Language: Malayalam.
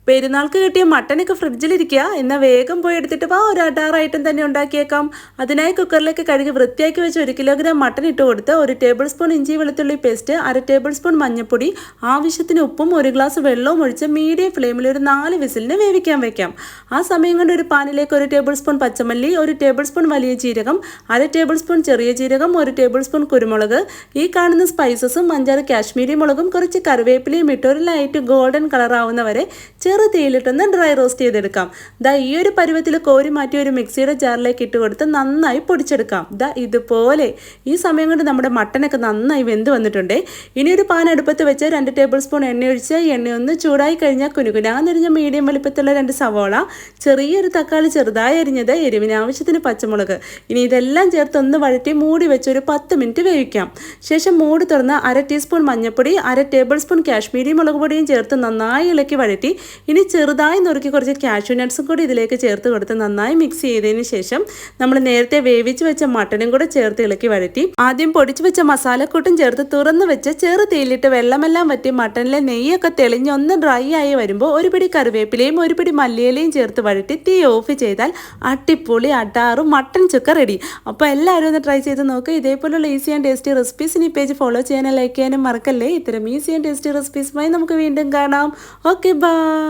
പെരുന്നാൾക്ക് കിട്ടിയ മട്ടനൊക്കെ ഫ്രിഡ്ജിലിരിക്കുക. എന്നാൽ വേഗം പോയി എടുത്തിട്ട് വാ, ഒരു അടാർ ഐറ്റം തന്നെ ഉണ്ടാക്കിയേക്കാം. അതിനായി കുക്കറിലേക്ക് കഴുകി വൃത്തിയാക്കി വെച്ച് 1 കിലോഗ്രാം മട്ടൻ ഇട്ട് കൊടുത്ത് 1 ടേബിൾ സ്പൂൺ ഇഞ്ചി വെളുത്തുള്ളി പേസ്റ്റ്, 1/2 ടേബിൾ സ്പൂൺ മഞ്ഞൾപ്പൊടി, ആവശ്യത്തിന് ഉപ്പും 1 ഗ്ലാസ് വെള്ളവും ഒഴിച്ച് മീഡിയം ഫ്ലെയിമിൽ ഒരു 4 വിസിലിന് വേവിക്കാൻ വെക്കാം. ആ സമയം കൊണ്ട് ഒരു പാനിലേക്ക് 1 ടേബിൾ സ്പൂൺ പച്ചമല്ലി, 1 ടേബിൾ സ്പൂൺ വലിയ ജീരകം, 1/2 ടേബിൾ സ്പൂൺ ചെറിയ ജീരകം, 1 ടേബിൾ സ്പൂൺ കുരുമുളക്, ഈ കാണുന്ന സ്പൈസസും 5-6 കാശ്മീരി മുളകും കുറച്ച് കറിവേപ്പിലയും ഇട്ട് ഒരു ലൈറ്റ് ഗോൾഡൻ കളർ ആവുന്നവരെ ചെറു തീയിലിട്ടൊന്ന് ഡ്രൈ റോസ്റ്റ് ചെയ്തെടുക്കാം. ഈ ഒരു പരുവത്തിൽ കോരി മാറ്റി ഒരു മിക്സിയുടെ ജാറിലേക്ക് ഇട്ട് കൊടുത്ത് നന്നായി പൊടിച്ചെടുക്കാം. ഇതുപോലെ. ഈ സമയം കൊണ്ട് നമ്മുടെ മട്ടനൊക്കെ നന്നായി വെന്ത് വന്നിട്ടുണ്ട്. ഇനി ഒരു പാൻ അടുപ്പത്ത് വെച്ച് 2 ടേബിൾ സ്പൂൺ എണ്ണ ഒഴിച്ച് എണ്ണ ഒന്ന് ചൂടായി കഴിഞ്ഞാൽ കുനുകുനാന്നരിഞ്ഞ മീഡിയം വലിപ്പത്തിലുള്ള 2 സവാള, ചെറിയൊരു തക്കാളി ചെറുതായി അരിഞ്ഞത്, എരിവിന് ആവശ്യത്തിന് പച്ചമുളക്, ഇനി ഇതെല്ലാം ചേർത്ത് ഒന്ന് വഴറ്റി മൂടി വെച്ച് ഒരു 10 മിനിറ്റ് വേവിക്കാം. ശേഷം മൂടി തുറന്ന് 1/2 ടീസ്പൂൺ മഞ്ഞൾപ്പൊടി, 1/2 ടേബിൾ സ്പൂൺ കാശ്മീരി മുളക് പൊടിയും ചേർത്ത് നന്നായി ഇളക്കി വഴറ്റി ഇനി ചെറുതായി നുറുക്കി കുറച്ച് കാഷ്യൂ നട്ട്സും കൂടി ഇതിലേക്ക് ചേർത്ത് കൊടുത്ത് നന്നായി മിക്സ് ചെയ്തതിന് ശേഷം നമ്മൾ നേരത്തെ വേവിച്ച് വെച്ച മട്ടനും കൂടെ ചേർത്ത് ഇളക്കി വഴറ്റി ആദ്യം പൊടിച്ചു വെച്ച മസാലക്കൂട്ടും ചേർത്ത് തുറന്ന് വെച്ച് ചെറു തീയിലിട്ട് വെള്ളമെല്ലാം വറ്റി മട്ടനിലെ നെയ്യൊക്കെ തെളിഞ്ഞ് ഒന്ന് ഡ്രൈ ആയി വരുമ്പോൾ ഒരു പിടി കറിവേപ്പിലയും ഒരു പിടി മല്ലിയിലയും ചേർത്ത് വഴറ്റി തീ ഓഫ് ചെയ്താൽ അടിപൊളി അടാറും മട്ടൻ ചുക്ക റെഡി. അപ്പോൾ എല്ലാവരും ഒന്ന് ട്രൈ ചെയ്ത് നോക്കുക. ഇതേപോലുള്ള ഈസി ആൻഡ് ടേസ്റ്റി റെസിപ്പീസിന് ഈ പേജ് ഫോളോ ചെയ്യാനും ലൈക്ക് ചെയ്യാനും മറക്കല്ലേ. ഇത്തരം ഈസി ആൻഡ് ടേസ്റ്റി റെസിപ്പീസുമായി നമുക്ക് വീണ്ടും കാണാം. Okay, by.